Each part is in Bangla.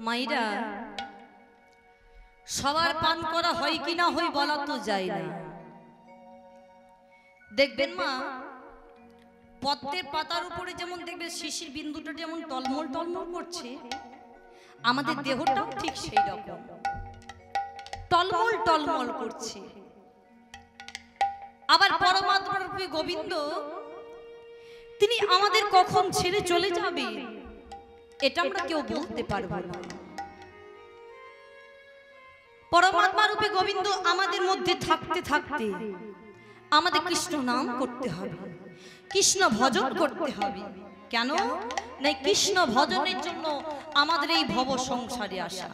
মাইরা সবার পান করা হয় কি না হয় বলা তো যায় না। দেখবেন মা, পদ্মের পাতার উপরে যেমন দেখবে শিশির বিন্দুটা যেমন টলমল টলমল করছে, আমাদের দেহটাও ঠিক সেই রকম টলমল টলমল করছে। আবার পরমাত্মা রূপী গোবিন্দ তিনি আমাদের কখন ছেড়ে চলে যাবে এটা আমরা কেউ বলতে পারবো না। পরমাত্মা রূপী গোবিন্দ আমাদের মধ্যে থাকতে থাকতে আমাদের কৃষ্ণ নাম করতে হবে, কৃষ্ণ ভজন করতে হবে। কেন না, কৃষ্ণ ভজনের জন্য আমাদের এই ভব সংসারে আসা।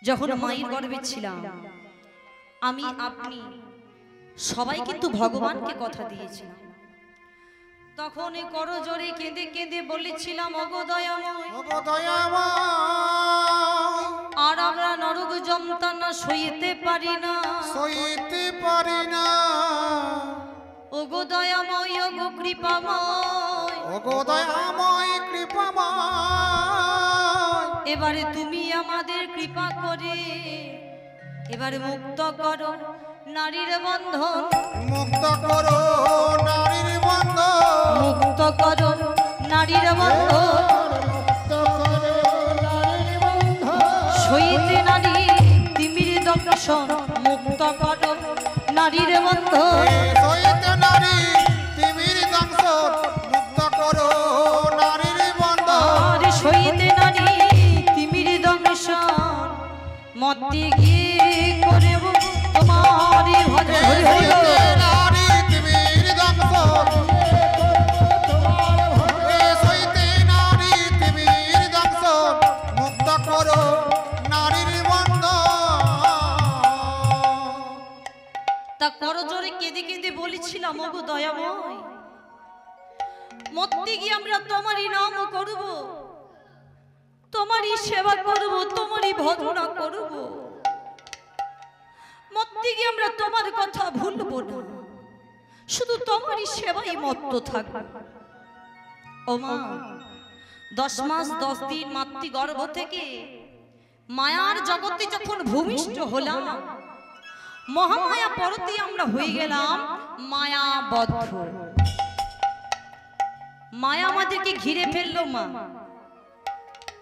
যখন মায়ের গর্ভে ছিলাম আমি আপনি সবাই কিন্তু ভগবানকে কথা দিয়েছিলাম। তখন করজোরে কেঁদে কেঁদে বলেছিলাম, ওগো দয়াময়, ওগো দয়াময়, আর আমরা নরক যন্ত্রণা সইতে পারি না, সইতে পারি না। ওগো দয়াময়, ওগো কৃপাময়, ওগো দয়াময় কৃপাময়, এবারে তুমি আমাদের কৃপা করে এবারে মুক্ত করো নারীর বন্ধন, মুক্ত করো নারীর বন্ধন, মুক্ত করো নারীর বন্ধন, মুক্ত করো নারীর বন্ধন, সইতে নারী তিমির দর্শন, মুক্ত করো নারীর বন্ধন, সইতে নারী তিমির দংশন, মুক্ত করো নারীর বন্ধন, আর সইতে নারী তিমির দর্শন, মতে গিয়ে করে তোমার ভজন। সইতে নারী তিমির দংশন, সইতে নারী তিমির দংশন, মুক্ত করো নারীর বন্ধন। তা করজোরে কেঁদে কেঁদে বলেছিলাম, ওগো দয়াময়, মরতে গিয়ে আমরা তোমারই নাম করব, তোমারই সেবা করব, তোমারই ভজনা করব, মরতে গিয়ে আমরা তোমার কথা ভুলবো না, শুধু তোমারই সেবাই মত্ত থাকবে। ও মা, 10 মাস 10 দিন মাতৃগর্ভ থেকে মায়ার জগতে যখন ভূমিষ্ঠ হলাম, মহামায়া পরতে আমরা হয়ে গেলাম মায়াবদ্ধ। মায়া আমাদেরকে ঘিরে ফেললো মা,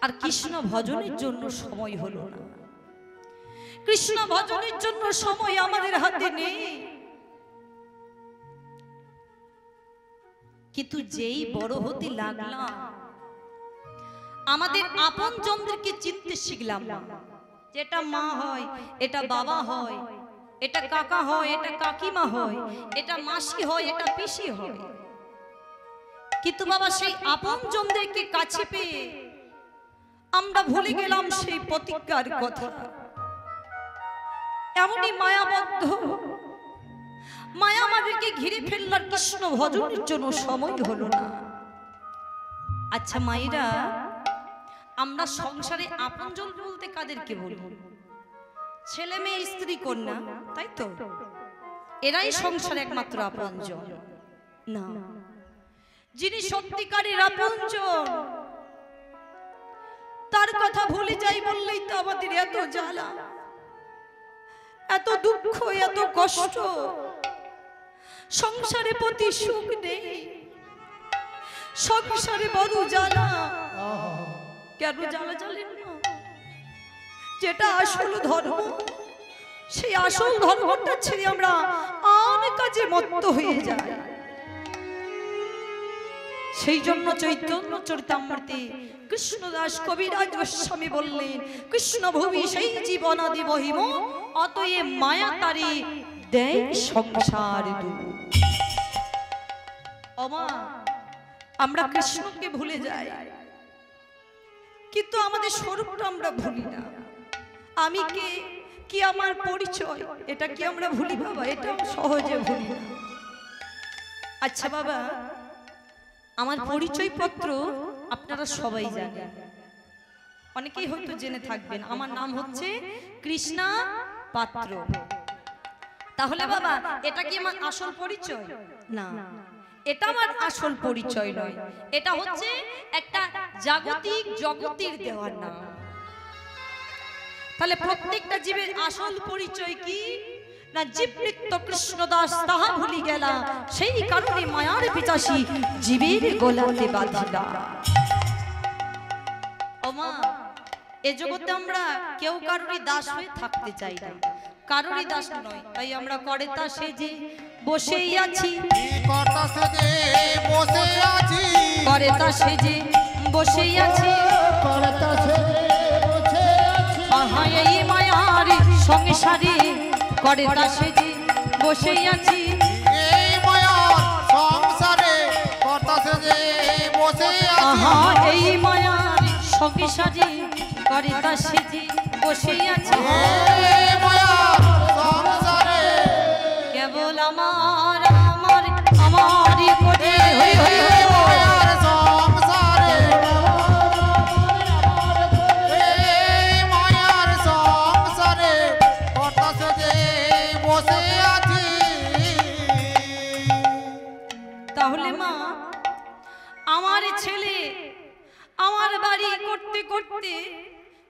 আর কৃষ্ণ ভজনের জন্য সময় হলো না। কৃষ্ণ ভজনের জন্য সময় আমাদের হাতে নেই। কিন্তু যেই বড় হতে লাগলাম আমাদের আপন জনদেরকে চিনতে শিখলাম না। যেটা মা হয়, এটা বাবা হয়, এটা কাকা হয়, এটা কাকিমা হয়, এটা মাসি হয়, এটা পিসি হয়। কিন্তু বাবা সেই আপন জনদেরকে কাছে পেয়ে আমরা ভুলে গেলাম সেই প্রতিজ্ঞার কথা। এমনই মায়াবদ্ধ মায়া আমাদেরকে ঘিরে ফেললার কৃষ্ণ ভজনের জন্য সময় হলো না। আচ্ছা মায়েরা, আমরা সংসারে আপনজন বলতে কাদেরকে বলি? ছেলে মেয়ে স্ত্রী কন্যা, তাই তো? এরাই সংসারে একমাত্র আপনজন না। যিনি সত্যিকারের আপনজন তার কথা ভুলে যাই বললেই তো আমাদের এত জ্বালা, এত দুঃখ, এত কষ্ট, সংসারে প্রতি সুখ নেই, সংসারে বড় জ্বালা। কেন জ্বালা জানেন না? যেটা আসল ধর্ম, সেই আসল ধর্মটা ছেড়ে আমরা আন কাজে মত্ত হয়ে যাই। সেই জন্য চৈতন্য চরিতামৃতে কৃষ্ণদাস কবিরাজ গোস্বামী বললেন, কৃষ্ণ ভূমি সেই জীবনাদি মহিম, অতএব মায়া তারে দেয় সংসার দূর। ওমা, আমরা কৃষ্ণকে ভুলে যাই, কিন্তু আমাদের স্বরূপটা আমরা ভুলি না। আমি কে, কি আমার পরিচয়, এটা কি আমরা ভুলি বাবা? এটা সহজে ভুলি না। আচ্ছা বাবা, আমার পরিচয় পত্র আপনারা সবাই জানেন, অনেকেই হয়তো জেনে থাকবেন। আমার নাম হচ্ছে কৃষ্ণা পাত্র। তাহলে বাবা, এটা কি আমার আসল পরিচয়? না, এটা আমার আসল পরিচয় নয়, এটা হচ্ছে একটা জাগতিক জগতের দেওয়ার নাম। তাহলে প্রত্যেকটা জীবের আসল পরিচয় কি না, জীব নিত্য কৃষ্ণদাস তাহা ভুলি গেলা, সেই কারণে মায়ার পিতাসী জীবের গলাতে বাঁধিলা। ও মা, এ জগতে আমরা কেউ কারোরই দাস হয়ে থাকতে চাই না, কারোরই দাস নয়। তাই আমরা কর্তা সেজে বসেই আছি, কর্তা সেজে বসে আছি, কর্তা সেজে বসেই আছি, কর্তা সেজে বসে আছি। আহা এই মায়ার সংসারে কর্তা সেজে বসেই আছি, এই মায়ার সংসারে কর্তা সেজে বসে আছি। আহা এই মায়ার সংসারে কর্তা সেজে বসেই আছি। এই মায়ার সংসারে কেবল আমার আমার আমারই করে হই হই হই এই মায়ার সংসারে, এই মায়ার সংসারে কর্তা সেজে বসে আছি। তাহলে মা, আমার ছেলে আমার বাড়ি করতে করতে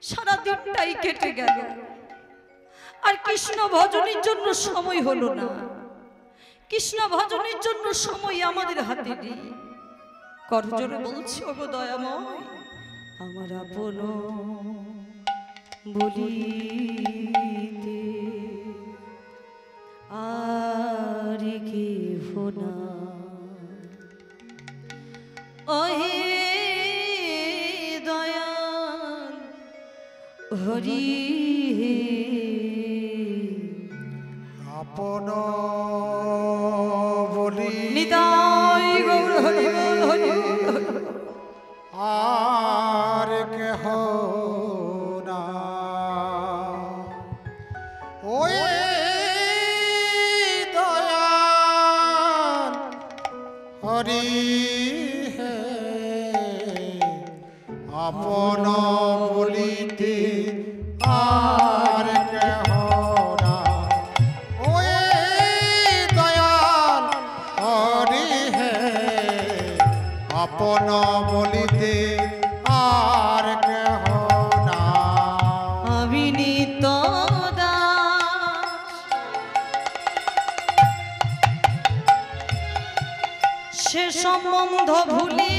সারা দিনটাই কেটে গেল, আর কৃষ্ণ ভজনের জন্য সময় হলো না। কৃষ্ণ ভজনের জন্য সময় আমাদের হাতে নেই। করজোরে বলছি, ওগো দয়াময়, আমার আপন বলিতে আর কেহ না। ওহে দয়াল হরি হে, আপন বলি নিতাই গৌর হরি বল হরি বল হরি বল। আর কেহ না, ওই দয়াল হরি হে, আপন বলিতে আর কেহ না। ওই দয়াল হরি হে, আপন বলিতে আর কেহ না। আমি নিত্য দাস, সে সম্বন্ধ ভুলে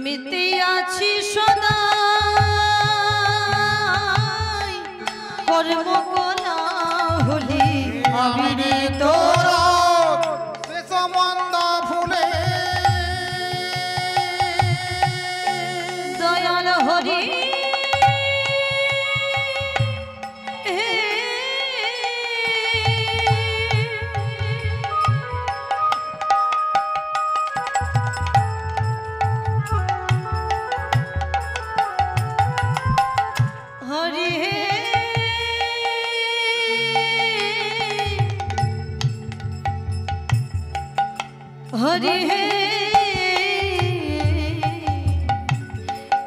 মেতে আছি সদা কর্ম কলা হলে। আমি নিত্য সে সম্বন্ধ ভুলে দয়াল হরি হে, হরি হে, হরি হে,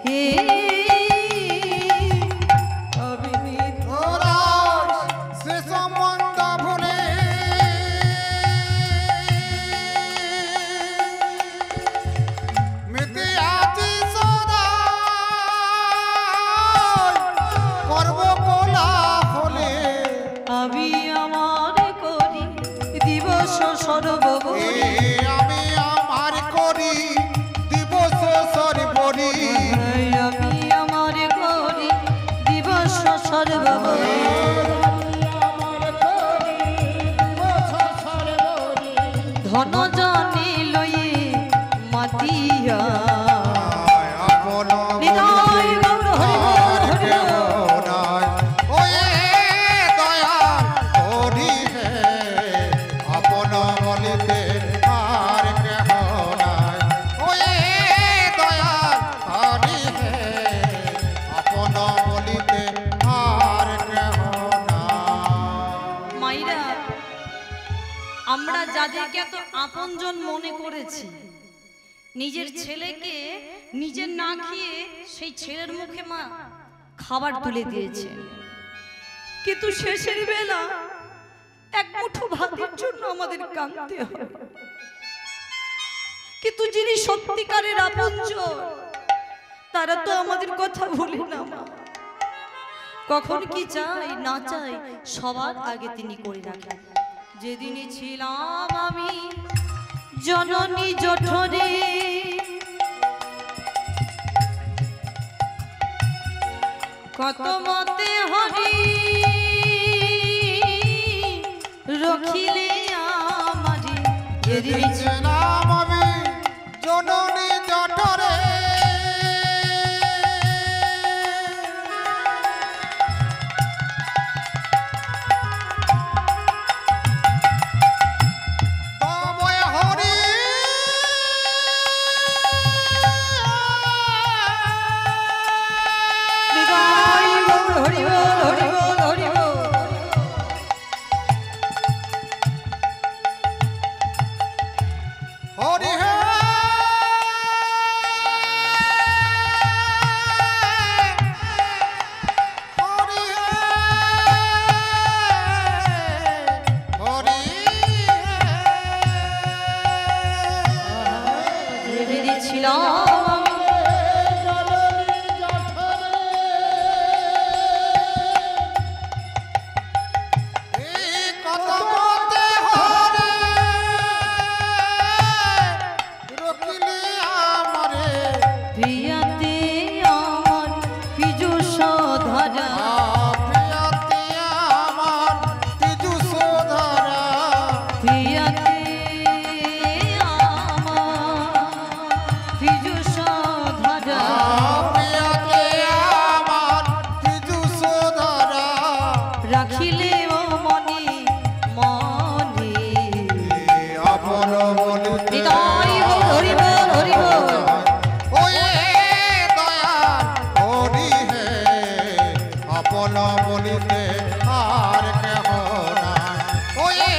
হে অবিনীত সে সম্বন্ধ ভুলে মেতে আছি সদা করব কোলা হলে। আমি আমার করি দিবস সর্ববরি, আমি আমার করি দিবস সর্বরি। আমি আমার করি দিবস সর্ববরি। ধন জানি লয়ে মাতিয়া আপন নিতাই গৌর হরি বল হরি বল। ওই দয়াল হরি হে, আপন বলিতে আর কেহ নাই। ওই দয়াল হরি হে, আপন বলিতে আর কেহ নাই। মাইরা, আমরা যাদেরকে এত আপনজন মনে করেছি, নিজের ছেলেকে নিজের না খেয়ে সেই ছেলের মুখে মা খাবার তুলে দিয়েছেন, কিন্তু শেষের বেলা এক মুঠো ভাতের জন্য আমাদের কাঁদতে হয়। কিন্তু যিনি সত্যিকারের আপনজন তারা তো আমাদের কথা ভুলে না। কখন কি চাই না চাই সবার আগে তিনি করে রাখেন। যেদিনই ছিলাম আমি জননী জঠরে, কত মতে হরি রখিলে আমারে। যেদিনই ছিলাম আমি জননী জঠরে, তবে হরি হরি বল হরি বল হরি বল হরি বল। হরি হে হরি হে হরি যেদিনই ছিলাম এই কত মতে হরে রখিলে আমারে, প্রিয়াতে আমার পীযুষ ধরা, প্রিয়তি আমার পীযুষ ধরা, প্রিয়াতে আমার পীযুষ ধরা, প্রিয়তি আমার পীযুষ ধরা, রাখিলে ও মনে মনে। আপন বলিতে হৃদয় বল হরি বল হরি বল। ওয়ে দয়াল হরি হে, আপন বলিতে আর কেহ নাই। ওয়ে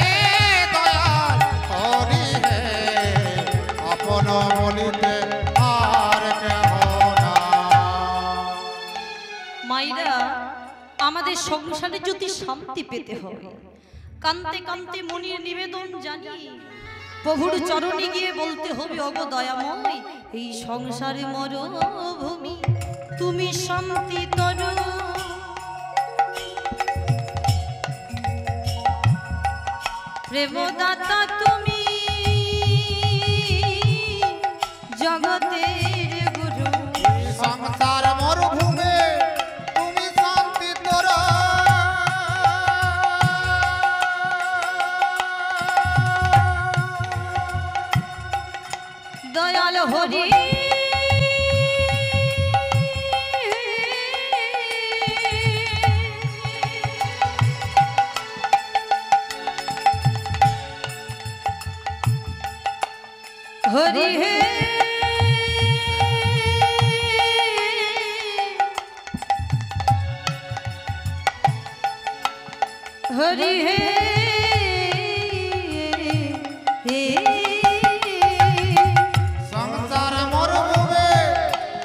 দয়াল হরি হে, আপন বলিতে আর কেহ নাই। মায়েরা, আমাদের সংসারে যদি শান্তি পেতে হয়, কান্তে কান্তে মনির নিবেদন জানি প্রভুর চরণে গিয়ে বলতে হবে, অগো দয়াময় এই সংসারে মরভূমি তুমি শান্তি করো। প্রেমদাতা তুমি জগতের গুরু, সংসার মরুভূমে তুমি শান্তি তোর, দয়াল হরি হরি হে হরি হে হে সংসার মরুভূমে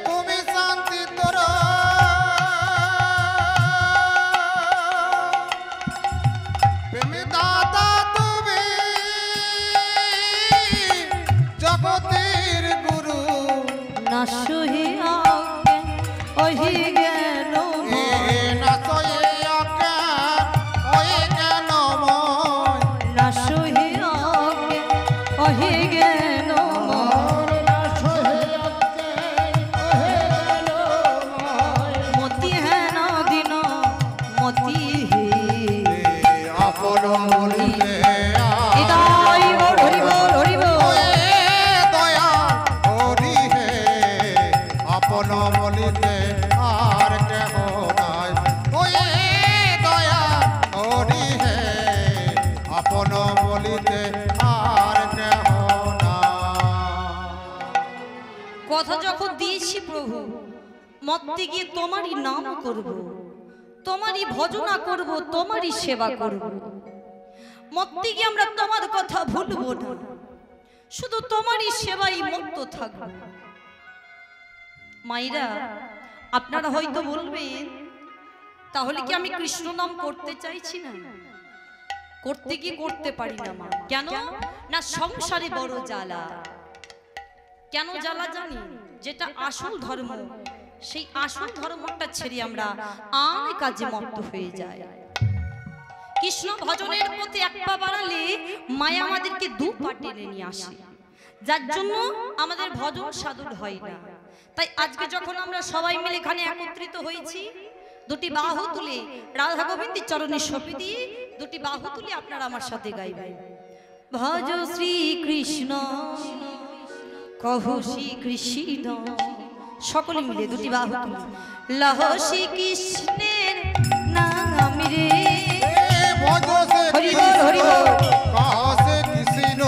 তুমি শান্তি তোর, প্রেমী দাতা তুমি জগতের গুরু, না সহে আজ্ঞান ওহি জ্ঞান এ না সয়ে অজ্ঞান ওই জ্ঞানময়, না সহে আজ্ঞান ওহি জ্ঞান মতি হ্যাঁ না দিন মতি হে। আপন বলিতে হৃদয় বল হরি বল হরি বল। দয়াল হরি হে, আপন বলিতে আর কেহ নাই। ওয়ে দয়াল হরি হে, আপন বলিতে আর কেহ নাই। কথা যখন দিয়েছি প্রভু, মত্তে গিয়ে তোমারই নাম করব, তোমারই ভজনা করব, তোমারই সেবা করব। মত্তে গিয়ে আমরা তোমার কথা ভুলব না, শুধু তোমারই সেবাই মত্ত থাকব। মায়েরা, আপনারা হয়তো বলবেন তাহলে কি আমি কৃষ্ণ নাম করতে চাইছি না? করতে কি করতে পারি না মা। কেন না? সংসারে বড় জ্বালা। কেন জ্বালা জানি? যেটা আসল ধর্ম, সেই আসল ধর্মটা ছেড়ে আমরা আর কাজে মত্ত হয়ে যাই। কৃষ্ণ ভজনের পথে এক পা বাড়ালে মায়া আমাদেরকে দু পা টেনে নিয়ে আসে, যার জন্য আমাদের ভজন সাধুর হয় না। তাই আজকে যখন আমরা সবাই মিলে এখানে একত্রিত হয়েছি, দুটি বাহু তুলে রাধা গোবিন্দের চরণে সঁপে দিয়ে দুটি বাহু তুলে আপনারা আমার সাথে গাইবেন, ভজ শ্রী কৃষ্ণ কহ শ্রী কৃষ্ণ। সকলে মিলে দুটি বাহু তুলে লহ শ্রী কৃষ্ণের নাম রে। হরি বল হরি বল। কাছে কৃষ্ণ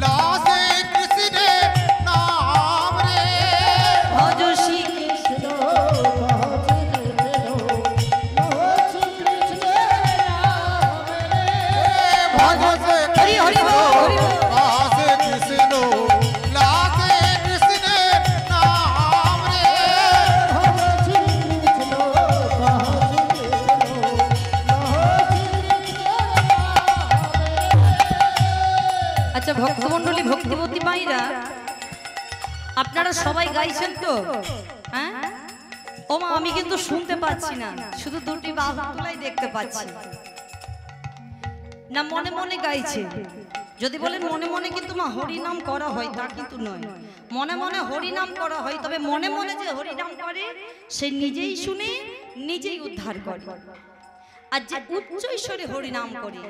লাসে কৃষ্ণের নাম রে। ভজ শ্রী কৃষ্ণ হরি হরি বল হরি বল। কাছে কৃষ্ণ লাসে কৃষ্ণের নাম রে। আচ্ছা ভক্তমণ্ডলী, ভক্তিবতী মাইরা, আপনারা সবাই গাইছেন তো? হ্যাঁ ও মা, আমি কিন্তু শুনতে পাচ্ছি না, শুধু দুটি বাহু তোলাই দেখতে পাচ্ছি। না মনে মনে গাইছে? যদি বলেন মনে মনে কিন্তু মা হরি নাম করা হয়, তা কিন্তু নয়। মনে মনে হরি নাম করা হয়, তবে মনে মনে যে হরি নাম করে সে নিজেই শুনে নিজেই উদ্ধার করে। আর যে উচ্চ ঈশ্বরে হরি নাম করে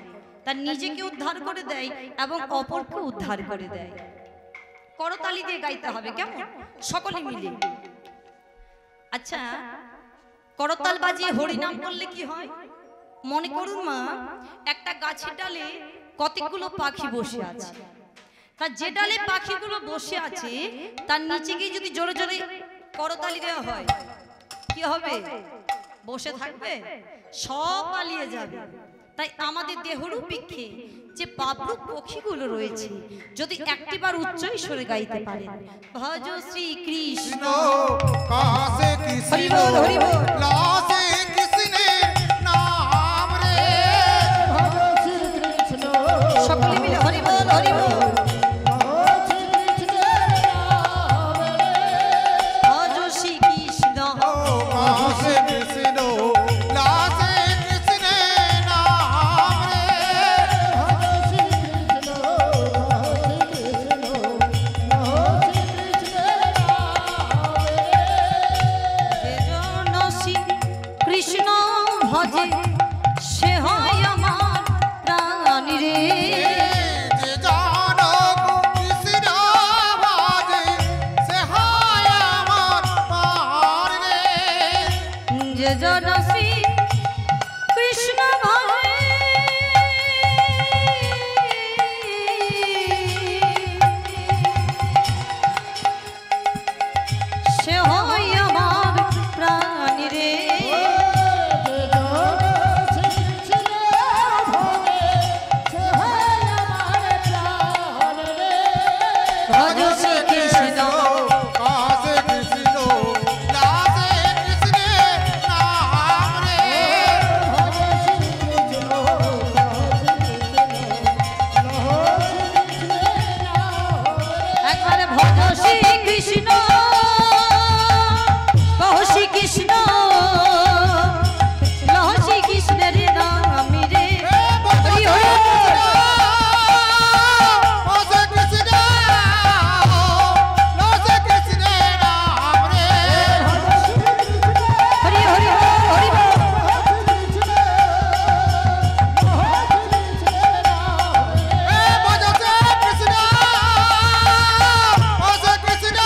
তার নিজেকে উদ্ধার করে দেয় এবং অপরকে উদ্ধার করে দেয়। করতালি দিয়ে গাইতে হবে, কেমন? সকলে মিলে। আচ্ছা, করতাল বাজিয়ে হরি নাম করলে কি হয়? মনে করুন মা, একটা গাছের ডালে কতগুলো পাখি বসে আছে, তার যে ডালে পাখিগুলো বসে আছে তার নিচে গিয়ে যদি জোরে জোরে করতালি দেওয়া হয়, কি হবে? বসে থাকবে? সব পালিয়ে যাবে। তাই আমাদের দেহরূপীক্ষে যে পাবরূপ পক্ষীগুলো রয়েছে, যদি একটিবার উচ্চ ঈশ্বরে গাইতে পারেন, ভজ শ্রী কৃষ্ণ কাছে কৃষ্ণ লাসে কৃষ্ণের নাম রে। সকলে মিলে হরি বল হরি বল। ভজ শ্রী কৃষ্ণ কাছে কৃষ্ণ লাসে কৃষ্ণের নাম রে। যেজন শ্রী কৃষ্ণ ভজে সে হয় আমার প্রাণ রে। যে জানো কৃষ্ণ বাজে সে হয় আমার প্রাণ রে। যেজন শ্রী কৃষ্ণ ভজে সে হয় আমার প্রাণ রে। ভজ শ্রী কৃষ্ণ কাছে কৃষ্ণ লাসে কৃষ্ণের নাম রে। একবারে ভজ শ্রী কৃষ্ণ কহ শ্রী কৃষ্ণ লহ শ্রী কৃষ্ণের নাম রে। হরি হরি কাছে কৃষ্ণ লাসে কৃষ্ণের নাম রে। হরি হরি হরি বল। ভজতে কৃষ্ণ কাছে কৃষ্ণ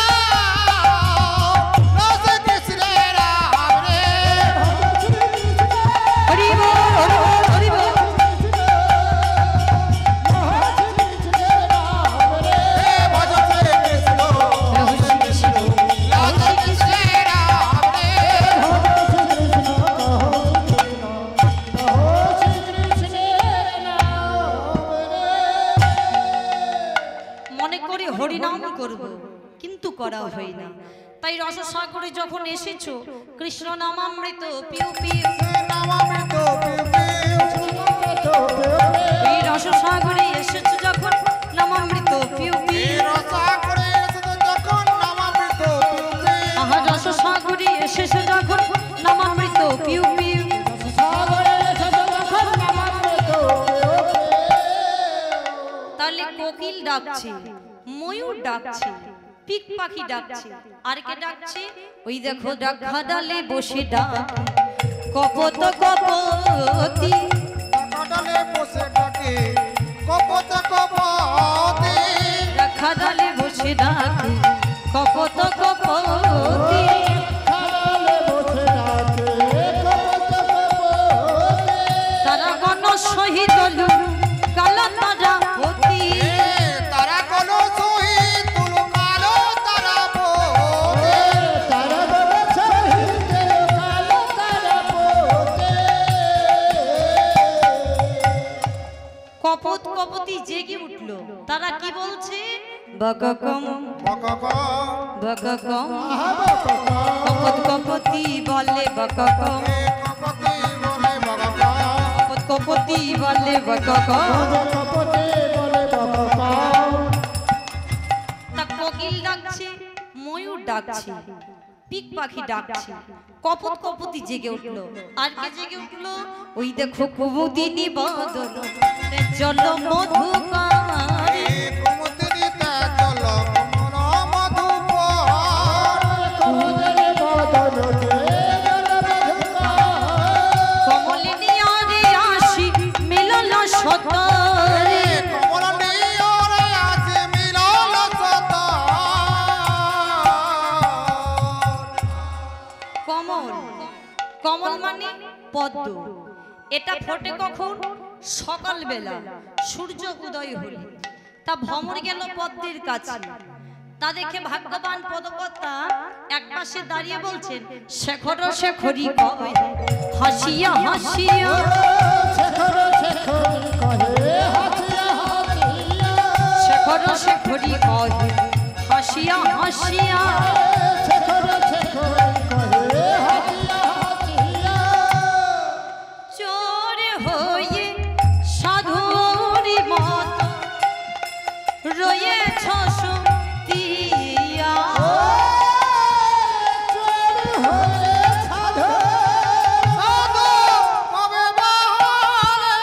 লাসে কৃষ্ণের নাম রে। হরি বল হরি বল হরি বল। ভজতে কৃষ্ণ লহ শ্রী কৃষ্ণ লাসে কৃষ্ণের নাম রে। মনে করে হরিনাম করব, কিন্তু করা হয় না। তাই রসসাগরে যখন এসেছো, কৃষ্ণ নামামৃত পিউ পিউ নমামৃত এই রসসাগরে এসেছো যখন নমামৃত পিউ পিউ রসাগরে এসেছো যখন নমামৃত আহা রসসাগরে এসেছো যখন নমামৃত পিউ পিউ তাহলে কোকিল ডাকছে, ময়ূর ডাকছে, পিক পাখি ডাকছে, আর কে ডাকছে? ওই দেখো ডাকা ডালে বসে ডাক কপত কপতি, ডালে বসে ডাকে কপত কপতি, ডাকা ডালে বসে ডাক কপত কপতি, তারা গণ শহীদ কালা তারা পতি, তারা কোন শহীদ তুলো কালো তারা পথে, কপত কপতি জেগে উঠলো। তারা কি বলছে? বককম বককম কপত কপতি বলে বককম, কপতি বলে বককম, কপত কপতি বলে বককম। তা কোকিল ডাকছে, ময়ূর ডাকছে, পিক পাখি ডাকছে, কপত কপতি জেগে উঠলো। আর কে জেগে উঠলো? ওই দেখো কুমুদিনী বদন জল মধুকার, কুমুদিনীতে জল কমল মধুপর, কমলিনী আরে আসি মিলন সতরে, কমল নিয়রে আছে মিলন সতর, কমল, কমল মানে পদ্ম। এটা ফোটে কখন? সকালবেলা সূর্য উদয় হলে। তা ভ্রমর গেল পদ্মের কাছে, তা দেখে ভাগ্যবান পদকর্তা এক পাশে দাঁড়িয়ে বলছেন, শেখর শেখরি কয় হাসিয়া হাসিয়া, শেখর শেখরি কয় হাসিয়া হাসিয়া, চোর হয়ে সাধুর মত রয়েছ সতিয়া, সাধু কবে বাহারে,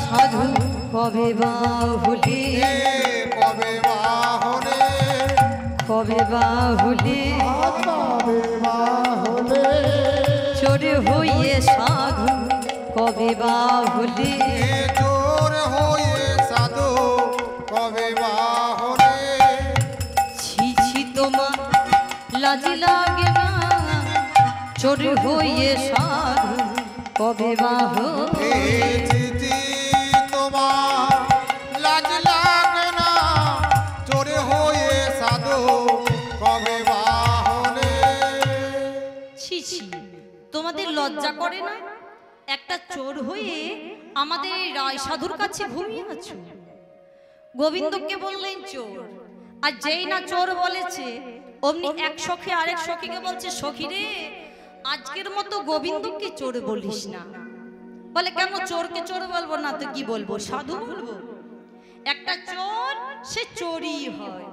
সাধু কবে বাহুলে, কবে বাহনে, কবে বাহুলে চোর হয়ে সাধু কবে বাহুলে, জোর হয়ে সাধু কবে বাহনে, ছি ছি তোমার লাজ লাগে না, চোর হয়ে সাধু কবে বাহুলে, চিঠি তোমার লাজ লাগে না, চোরে হয়ে সাধু কবে বাহনে, ছি ছি তোমাদের লজ্জা করে না? একটা চোর হয়ে আমাদের এই রায় সাধুর কাছে ঘুমিয়ে আছো। গোবিন্দকে বললেন চোর, আর যেই না চোর বলেছে অমনি এক সখী আরেক সখীকে বলছে, সখী রে আজকের মতো গোবিন্দকে চোর বলিস না। বলে কেন? চোরকে চোর বলবো না তো কি বলবো? সাধু বলবো। একটা চোর সে চোরই হয়।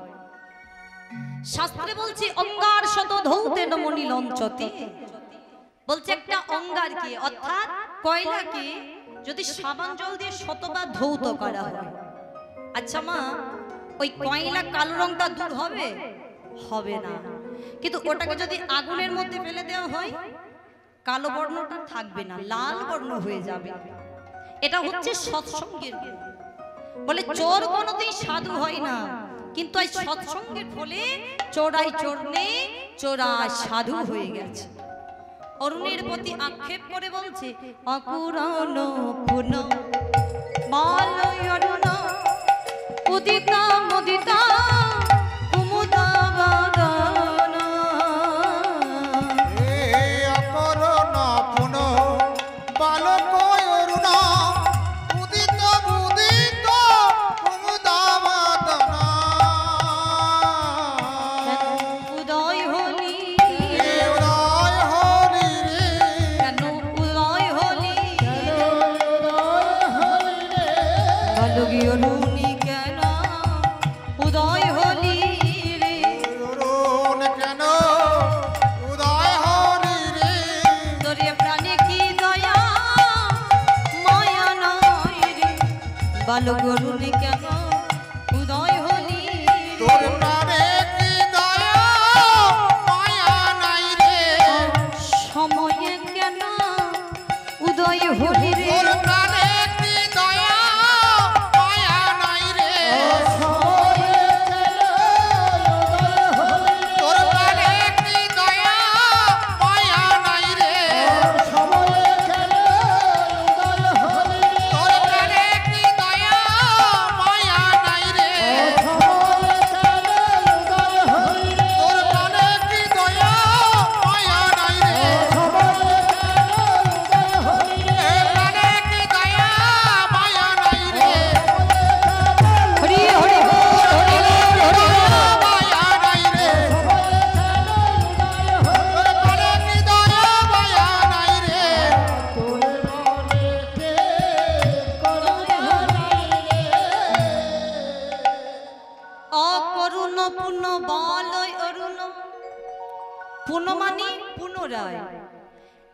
শাস্ত্রে বলছে অঙ্গার শত ধৌতে নমনি লঞ্চতে, বলছে একটা অঙ্গারকে অর্থাৎ কয়লাকে যদি সাবান জল দিয়ে শতবার ধৌত করা হয়। আচ্ছা মা, ওই কয়লা কালো রংটা দূর হবে? হবে না। কিন্তু ওটাকে যদি আগুনের মধ্যে ফেলে দেওয়া হয়, কালো বর্ণটা থাকবে না, লাল বর্ণ হয়ে যাবে। এটা হচ্ছে সৎসঙ্গের গুণ। বলে চোর কোনোদিন সাধু হয় না, কিন্তু এই সৎসঙ্গের ফলে চোরাই চোরনে চোরা সাধু হয়ে গেছে। অরুণের প্রতি আক্ষেপ করে বলছে, অকুরণ পুন মালয় অরুণ উদিতা মুদিতা কুমুদা বাদন। অকরণ পুন বালক অরুণ উদিত মুদিত কুমুদাবদন। উদয় হলি উদয় হলি রে, কেন উদয় হলি বালকি অরুণী কেন উদয় হলি রে। অরুণ কেন উদয় হলি রে। তোরে প্রাণে কি দয়া মায়া নাই রে, বালক অরুণী কেন উদয় হলি তোর রে। প্রাণে কি দয়া মায়া নাই রে। সময়ে কেন উদয় হলি রে। তোর প্রাণে কি দয়া মায়া নাই রে। তোর প্রাণে কি দয়া মায়া নাই রে। তোর প্রাণে কি দয়া মায়া নাই রে। তোর প্রাণে কি দয়া মায়া নাই রে। এ প্রাণে কি দয়া মায়া নাই রে। হরি হরি বল, হরি বল, হরি বল। মায়া নাই রে। তোর প্রাণে কি দয়া মায়া নাই রে। অকরুণ পুণ্য বলয় অরুণ। পুণ্য মানে পুনরায়,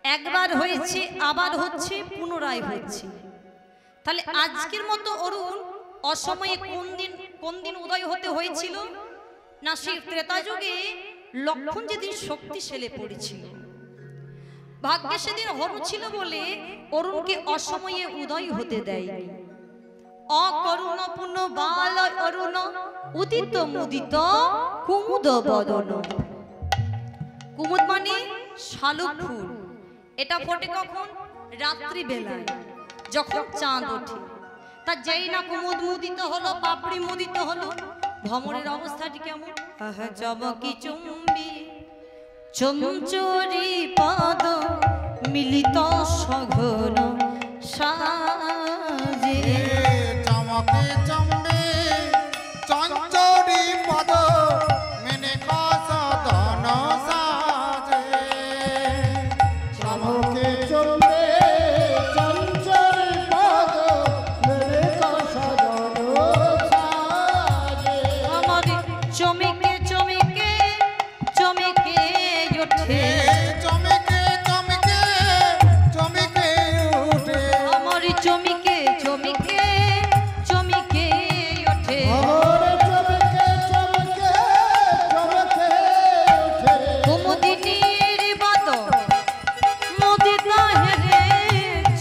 একবার হয়েছে আবার হচ্ছে, পুনরায় হচ্ছে। তাহলে আজকের মতো অরুণ অসময়ে কোন দিন উদয় হতে হয়েছিল না? সেই ত্রেতা যুগে লক্ষণ যেদিন শক্তিশালী পড়েছিল, ভাগ্যে সেদিন হরু ছিল বলে অরুণকে অসময়ে উদয় হতে দেয়নি। অকরুণ পুণ্য বালয় অরুণ উদিত মুদিত কুমুদ বদন। কুমুদ মানে শালুক ফুল। এটা ফোটে কখন? রাত্রি বেলায়, যখন চাঁদ ওঠে। তা যেই না কুমুদ মুদিত হলো, পাপড়ি মুদিত হলো, ভ্রমণের অবস্থাটি কেমন? আহা চমকি চুম্বি চঞ্চরি পাদ মিলিত সঘন সাজে। চমকে চম্বে চঞ্চরি পদ মেনে কাসদন সাজে। চমকে চম্বে চঞ্চরি পদ মেনে কাসদন সাজে। আমার চমকে চমকে চমকে ওঠে, চমকে চমকে চমকে উঠে। আমার চমকে চমকে চমকে ওঠে। চমকে চমকে চমকে উঠে। কুমুদিনীর বাদ মুদিতা হেরে,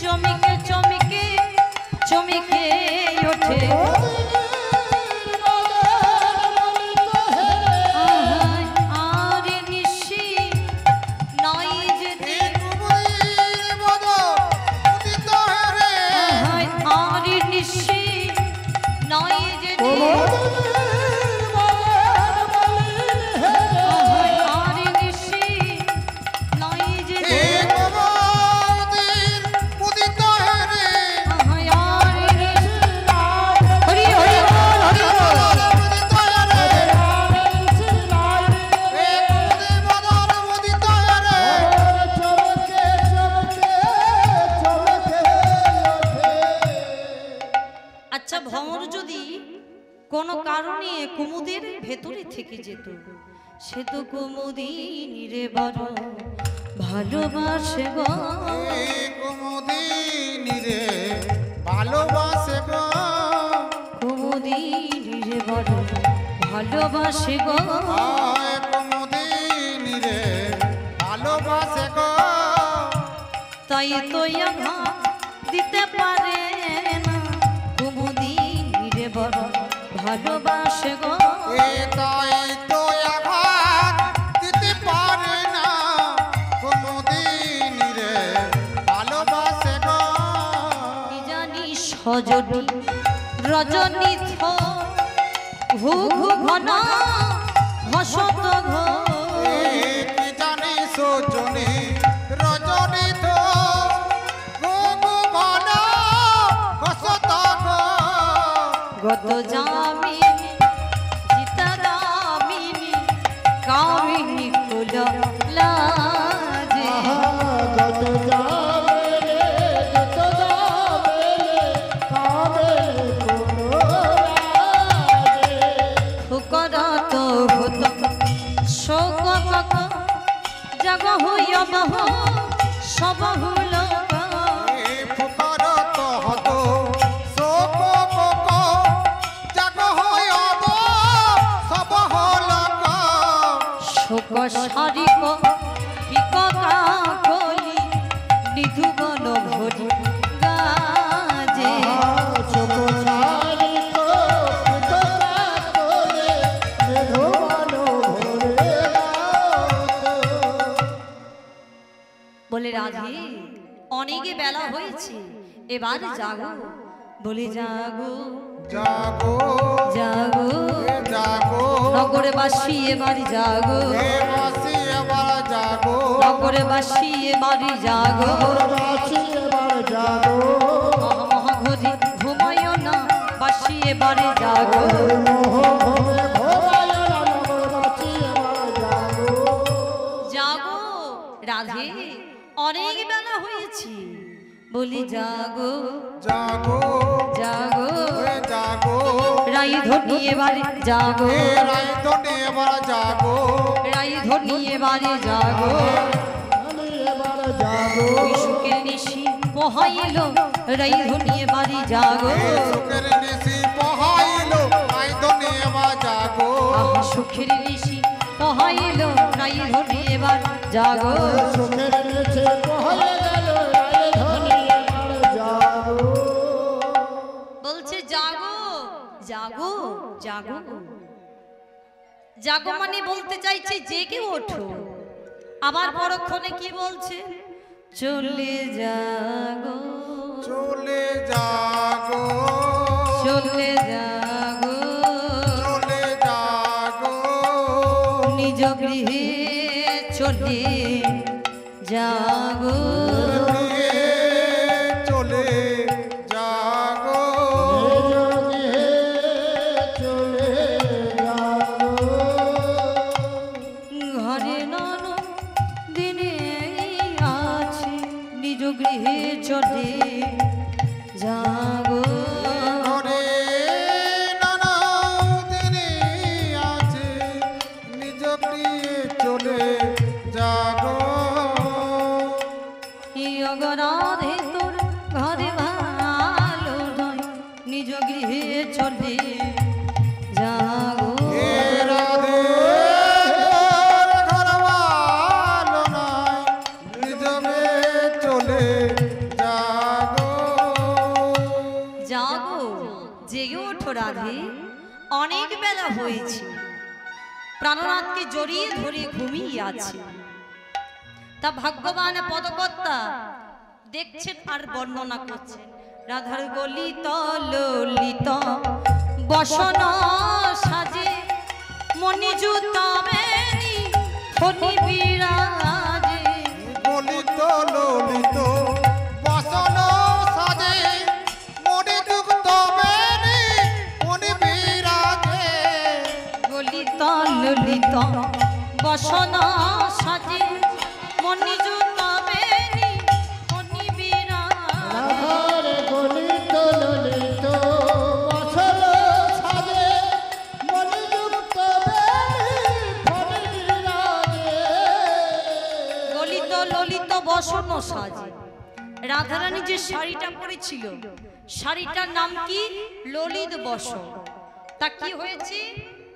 চমকে চমকে চমকে ওঠে। আহায় আর নিশি নাই যে দিন, আহায় আর নিশি নাই যে দিন, আহায় আর নিশি নাই যে দিন, আহায় আর নিশি। হরি হরি বল, হরি বল। আচ্ছা, ভ্রমর যদি কোনো কারণে কুমুদের ভেতরে থেকে যেত, সে তো কুমুদিনী রে বড় ভালোবাসে গো। কুমুদিনী রে ভালোবাসে গো। কুমুদিনী রে বড় ভালোবাসে গো আয় কুমুদিনী রে ভালোবাসে গো তাই তো আঘাত দিতে পারে না কুমুদিনী রে বড় ভালোবাসে গো এ তাই তো আঘাত দিতে পারে না কুমুদিনী রে ভালোবাসে গো কি জানি সজনী রজনী ঘু ঘু ঘন ঘসত ঘো কি জানি সোজনী রজনী তো গো ঘন ঘসত গো গত জামিনী জিতারামিনী কামিনী কুল লাজে ফুকরত হত শোক কক জগ হইয় বহ সব হুল ফুকরত হত শোক কক জাগ হইব সব হলক শোক সারিক পিকা কলি নিধু বন ভরি গাজে বলে রাধে অনেকে বেলা হয়েছে এবার জাগো বলে জাগো জাগো জাগো জাগো নগরবাসী এবার জাগো হে বাসি এবার জাগো নগরবাসী এবার জাগো মহাঘরি ঘুমায় না বাসী এবার জাগো জাগো রাধে অনেক বেলা হয়েছে বলি জাগো জাগো জাগো হে জাগো রাই ধনি এবারে জাগো হে রাইতনে এবার জাগো রাই ধনি এবারে জাগো ওই সুখের নিশি পোহাইল রাই ধনি এবারে জাগো হে সুখের নিশি পহাইলো রাইতনে এবার জাগো আহা সুখের নিশি পোহাইল রাই ধনি এবার জাগো বলছে জাগো জাগো জাগো জাগো মানে বলতে চাইছে জেগে ওঠো আবার পরক্ষণে কি বলছে চলে জাগো চলে জাগো চলে জাগো চলে জাগো নিজ গৃহে চলে জাগো চলে জাগো ঘরে নন দিনে আছে নিজ গৃহে চলে জাগো ঘরে নানা দিনে আছে নিজ গৃহে চলে জাগো অগরাধে তোর ঘরে ভালো নয় নিজ গৃহে চলে জাগো হে রাধে তোর ঘর ভালো নয়, নিজ গৃহে চলে জাগো জাগো জেগে ওঠো রাধে অনেক বেলা হয়েছে প্রাণনাথকে জড়িয়ে ধরে ঘুমিয়ে আছে তা ভাগ্যবান পদকর্তা দেখছেন আর বর্ণনা করছেন রাধার গলিত ললিত বসন সাজে মণিজুত বেনি ফণি বিরাজে গলিত ললিত বসন সাজে মনে যুক্ত বেনি মনে বিরাজে গলিত ললিত বসন সাজে মণিজুত বেনি ফণি বিরাজে গলিত ললিত বসন সাজে রাধারানী যে শাড়িটা পরেছিল শাড়িটার নাম কি ললিত বসন তা কি হয়েছে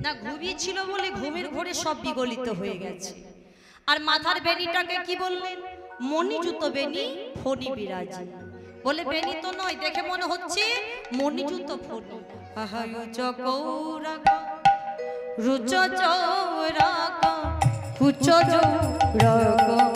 না ঘুমিয়েছিল বলে ঘুমের ঘোরে সব বিগলিত হয়ে গেছে। আর মাথার বেনিটাকে কি বললেন? মণিযুত বেনি ফণি বিরাজি। বলে বেনি তো নয়, দেখে মনে হচ্ছে মণিযুত ফণি। আহায়ুচ গৌরাগ রুচ চৌরাগ কুচ জৌরাগ